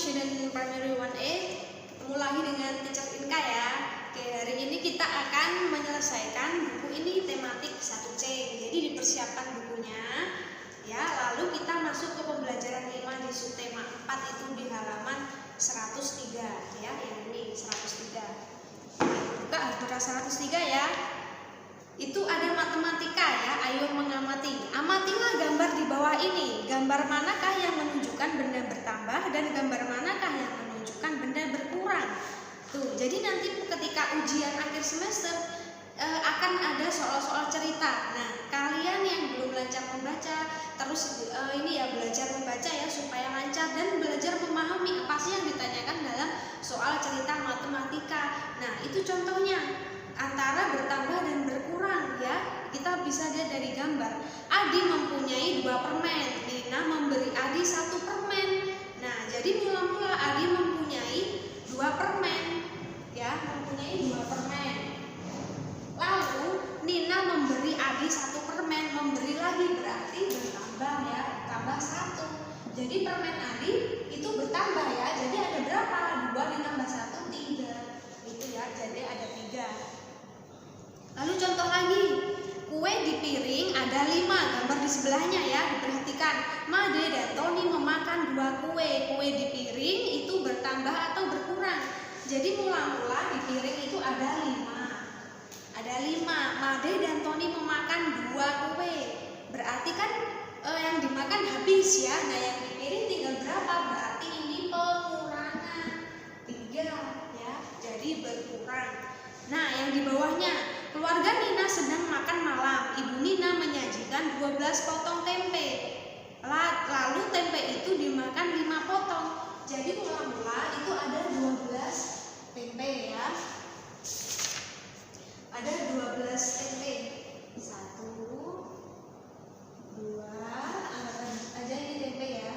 student primary 1A, ketemu lagi dengan teacher Inka ya. Oke, hari ini kita akan menyelesaikan buku ini tematik 1C. Jadi dipersiapkan bukunya ya, lalu kita masuk ke pembelajaran 5 di subtema 4 itu di halaman 103 ya, yang ini 103. Buka halaman 103 ya. Itu ada matematika ya, ayo mengamati. Amatilah gambar di bawah ini. Gambar manakah yang menunjukkan benda bertambah dan gambar manakah yang menunjukkan benda berkurang. Tuh, jadi nanti ketika ujian akhir semester akan ada soal-soal cerita. Nah, kalian yang belum lancar membaca, terus ini ya belajar membaca ya supaya lancar dan belajar memahami apa sih yang ditanyakan dalam soal cerita matematika. Nah, itu contohnya antara bertambah dan berkurang ya, kita bisa lihat dari gambar. Adi mempunyai 2 permen, Nina memberi Adi 1 permen. Nah, jadi mula-mula Adi mempunyai 2 permen ya, mempunyai 2 permen. Lalu Nina memberi Adi 1 permen, memberi lagi berarti bertambah ya, tambah 1. Jadi permen Adi itu bertambah ya, jadi ada berapa? 2 ditambah 1, 3 itu ya, jadi ada 3. Lalu contoh lagi, kue di piring ada 5, gambar di sebelahnya ya, diperhatikan. Made dan Tony memakan 2 kue, kue di piring itu bertambah atau berkurang. Jadi mula-mula di piring itu ada 5. Ada 5, Made dan Tony memakan 2 kue. Berarti kan yang dimakan habis ya. Nah, yang di piring tinggal berapa? Berarti ini pengurangan 3 ya, jadi berkurang. Nah, yang di bawahnya, keluarga Nina sedang makan malam. Ibu Nina menyajikan 12 potong tempe. Lalu tempe itu dimakan 5 potong. Jadi mula-mula itu ada 12 tempe ya. Ada 12 tempe. 1, 2, angkat aja ini tempe ya.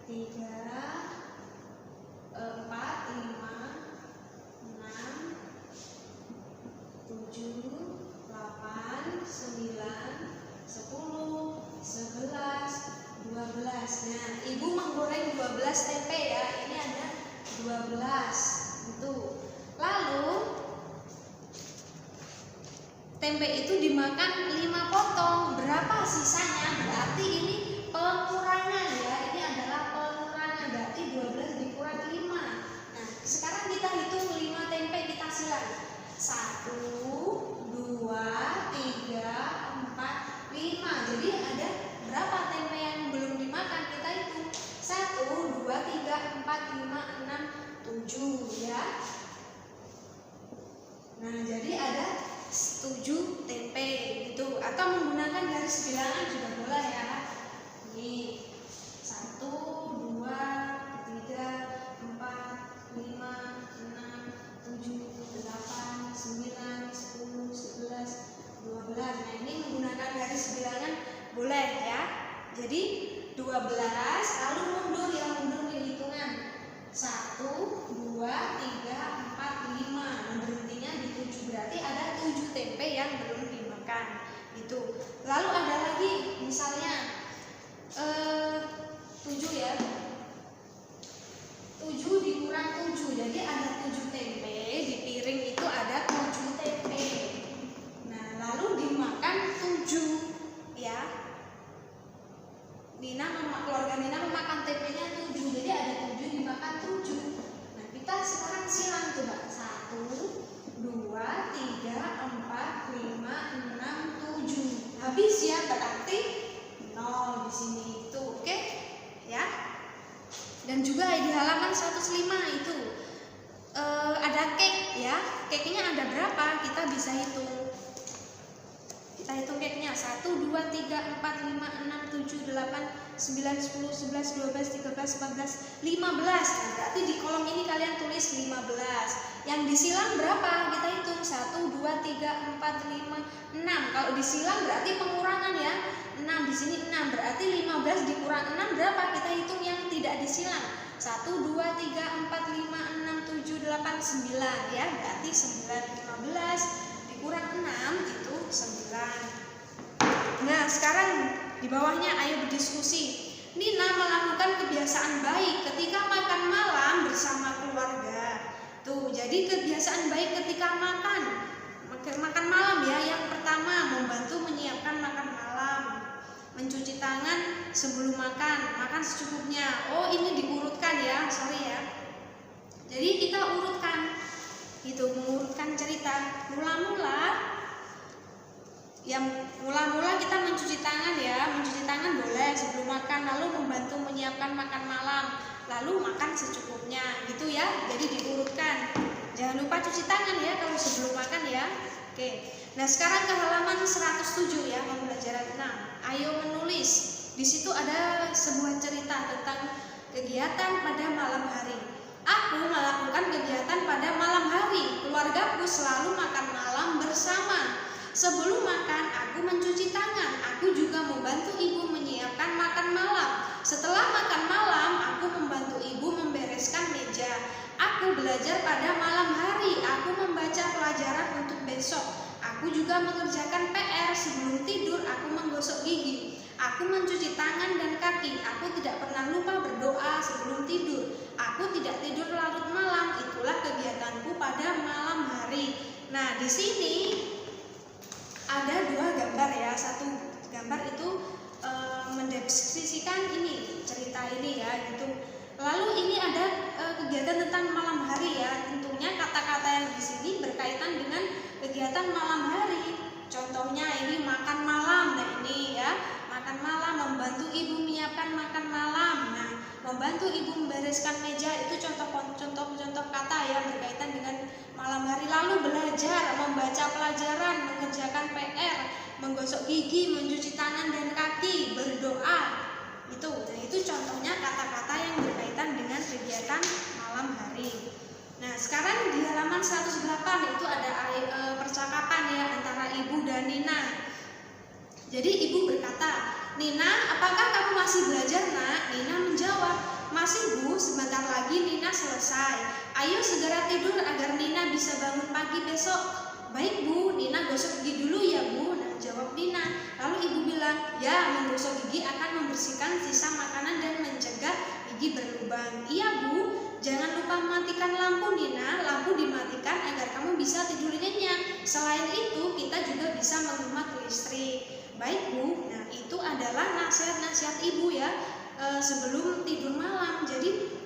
3, 4, 5, 6, 7, 8, 9, 10, 11, 12. Nah, ibu menggoreng 12 tempe ya. Ini ada 12. Itu. Lalu tempe itu dimakan 5 potong. Berapa sisanya? Berarti ini pengurangan ya. Ini adalah pengurangan. Berarti 12 dikurang 5. Nah, sekarang kita hitung 5 tempe, kita silang. 1, 2, 3, 4, 5. Jadi ada berapa tempe yang belum dimakan? Kita hitung. 1, 2, 3, 4, 5, 6, 7 ya. Nah, jadi ada 7 tempe gitu. Atau menggunakan garis bilangan juga boleh ya. Ini 1, 2, 3, 4, 5, 6, 7, 8, 9, 10, 11, 12. Nah, ini menggunakan garis bilangan boleh ya. Jadi 12, lalu mundur ya, mundur hitungan. 1, 2, 3, 4, 5. Nah, berhentinya di 7. Berarti ada 7 tempe yang belum dimakan. Itu. Lalu ada lagi misalnya 7 ya. 7 dikurang 7. Jadi ada 7 tempe, di piring itu ada 7 tempe. Nah, lalu dimakan 7 ya. Keluarga Nina memakan tempenya 7. Jadi ada 7 dimakan 7. Nah, kita sekarang silang coba. 1, 2, 3, 4, 5, 6, 7. Habis ya, berarti 0 di sini itu. Oke? Ya. Dan juga di halaman 105 itu ada cake ya. Cake-nya ada berapa? Kita bisa hitung. Kita hitung cake-nya. 1, 2, 3, 4, 5, 6, 7, 8, 9, 10, 11, 12, 13, 14, 15. Nah, berarti di kolom ini kalian tulis 15. Yang disilang berapa? Kita hitung. 1, 2, 3, 4, 5, 6. Kalau disilang berarti pengurangan ya. 6 di sini 6. Berarti 15 dikurang 6 berapa? Kita hitung yang tidak disilang. 1, 2, 3, 4, 5, 6, 7, 8, 9 ya. Berarti 9, 15 dikurang 6 itu 9. Nah, sekarang di bawahnya ayo berdiskusi. Nina melakukan kebiasaan baik ketika makan malam makan malam ya. Yang pertama, membantu menyiapkan makan malam, mencuci tangan sebelum makan secukupnya. Oh, ini diurutkan ya, sorry ya. Jadi kita urutkan, gitu, mengurutkan cerita. Mula-mula kita mencuci tangan ya, mencuci tangan boleh sebelum makan, lalu membantu menyiapkan makan malam, lalu makan secukupnya, gitu ya. Jadi diurutkan. Jangan lupa cuci tangan ya kalau sebelum makan ya. Oke. Nah, sekarang ke halaman 107 ya, pembelajaran 6. Ayo menulis. Di situ ada sebuah cerita tentang kegiatan pada malam hari. Aku melakukan kegiatan pada malam hari. Keluargaku selalu makan malam bersama. Sebelum makan, aku mencuci tangan. Aku juga membantu ibu menyiapkan makan malam. Setelah makan malam, aku membantu ibu membereskan meja. Aku belajar pada malam hari. Aku membaca pelajaran untuk besok. Aku juga mengerjakan PR. Sebelum tidur, aku menggosok gigi. Aku mencuci tangan dan kaki. Aku tidak pernah lupa berdoa sebelum tidur. Aku tidak tidur larut malam. Itulah kegiatanku pada malam hari. Nah, di sini ada dua gambar ya. Satu gambar itu mendeskripsikan ini, cerita ini ya, gitu. Lalu ini ada kegiatan tentang malam hari ya. Tentunya kata-kata yang di sini berkaitan dengan kegiatan malam hari. Contohnya ini makan malam. Nah, ini ya, makan malam, membantu ibu menyiapkan makan malam. Nah, membantu ibu membereskan meja itu contoh kata yang berkaitan dengan malam hari. Lalu belajar, membaca pelajaran, mengerjakan PR, menggosok gigi, mencuci tangan dan kaki, berdoa. Nah, itu contohnya kata-kata yang berkaitan dengan kegiatan malam hari. Nah, sekarang di halaman 108 itu ada percakapan ya antara ibu dan Nina. Jadi ibu berkata, "Nina, apakah kamu masih belajar, Nak?" Nina menjawab, "Masih, Bu, sebentar lagi Nina selesai. Ayo segera tidur agar Nina bisa bangun pagi besok." "Baik, Bu, Nina gosok gigi dulu ya, Bu." Nah, jawab Nina. Lalu ibu bilang, "Ya, menggosok gigi akan membersihkan sisa makanan dan mencegah gigi berlubang." "Iya, Bu, jangan lupa mematikan lampu, Nina. Lampu dimatikan agar kamu bisa tidur nyenyak. Selain itu, kita juga bisa menghemat listrik." "Baik, Bu." Nah, itu adalah nasihat-nasihat ibu ya sebelum tidur malam. Jadi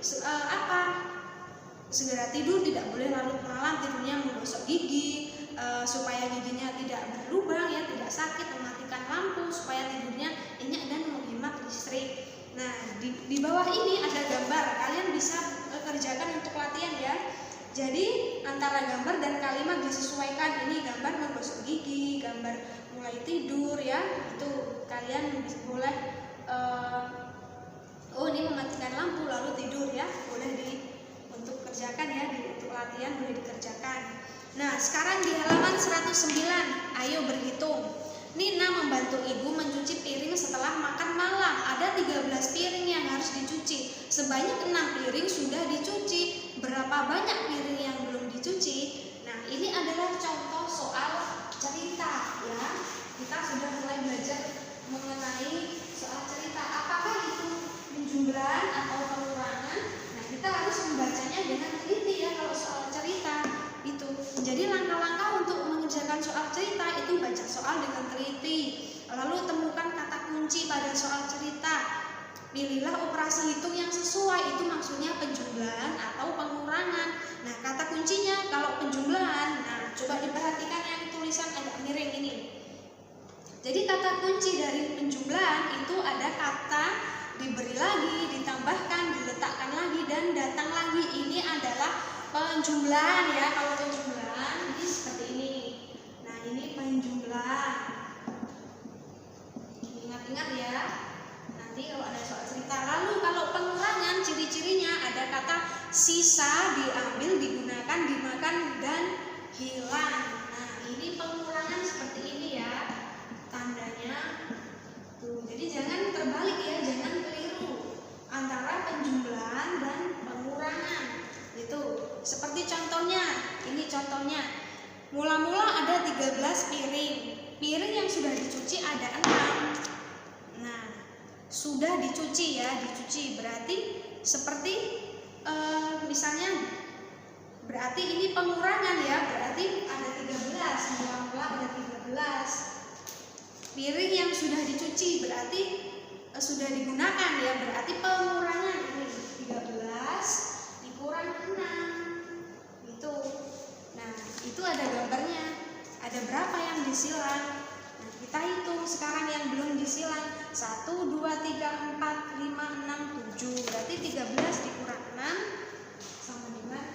segera tidur, tidak boleh larut malam tidurnya, menggosok gigi supaya giginya tidak berlubang ya, tidak sakit, mematikan lampu supaya tidurnya nyenyak dan menghemat listrik. Nah, di bawah ini ada gambar, kalian bisa kerjakan untuk latihan ya. Jadi antara gambar dan kalimat disesuaikan. Ini gambar menggosok gigi, gambar mulai tidur ya. Itu kalian boleh ini mematikan lampu lalu tidur ya. Boleh untuk kerjakan ya, untuk latihan boleh dikerjakan. Nah, sekarang di halaman 109, ayo berhitung. Nina membantu ibu mencuci piring setelah makan malam. Ada 13 piring yang harus dicuci. Sebanyak 6 piring sudah dicuci. Berapa banyak piring yang belum dicuci? Nah, ini adalah contoh soal cerita ya. Kita sudah mulai belajar mengenai soal cerita. Apakah itu penjumlahan atau pengurangan? Nah, kita harus membacanya dengan teliti ya kalau soal cerita itu. Jadi langkah-langkah untuk mengerjakan soal cerita itu baca soal dengan teliti. Lalu temukan kata kunci pada soal cerita. Pilihlah operasi hitung yang sesuai. Itu maksudnya penjumlahan atau pengurangan. Nah, kata kuncinya kalau penjumlahan, nah coba diperhatikan yang tulisan agak miring ini. Jadi kata kunci dari penjumlahan itu ada kata diberi lagi, ditambahkan, diletakkan lagi, dan datang lagi. Ini adalah penjumlahan ya. Kalau penjumlahan ini seperti ini. Nah, ini penjumlahan. Ingat-ingat ya. Nanti kalau ada soal cerita. Lalu kalau pengurangan, ciri-cirinya ada kata sisa, diambil, digunakan, dimakan, dan hilang. Nah, ini pengurangan seperti ini ya. Tandanya tuh. Jadi jangan terbalik ya, jangan keliru antara penjumlahan dan pengurangan. Itu seperti contohnya. Ini contohnya. Mula-mula ada 13 piring. Piring yang sudah dicuci ada 6. Nah, sudah dicuci ya, dicuci berarti seperti misalnya Berarti ini pengurangan ya, berarti ada 13, mula-mula ada 13. Piring yang sudah dicuci berarti sudah digunakan ya, berarti pengurangan ini 13 dikurang 6 itu. Nah itu ada gambarnya, ada berapa yang disilang. Nah kita hitung sekarang yang belum disilang, 1, 2, 3, 4, 5, 6, 7, berarti 13 dikurang 6 sama dengan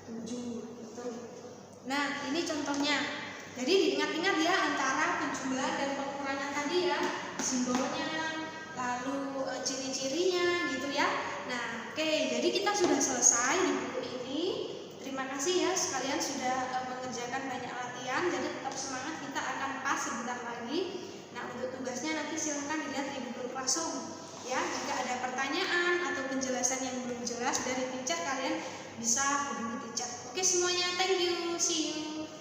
7 gitu. Nah ini contohnya, jadi diingat-ingat ya antara penjumlahan dan pengurangan tadi ya, simbolnya lalu ciri-cirinya gitu ya. Nah oke, jadi kita sudah selesai di buku ini. Terima kasih ya sekalian sudah mengerjakan banyak latihan, jadi tetap semangat, kita akan pas sebentar lagi. Nah untuk tugasnya nanti silahkan dilihat di Google Classroom ya. Jika ada pertanyaan atau penjelasan yang belum jelas dari teacher, kalian bisa hubungi teacher. Oke semuanya, thank you, see you.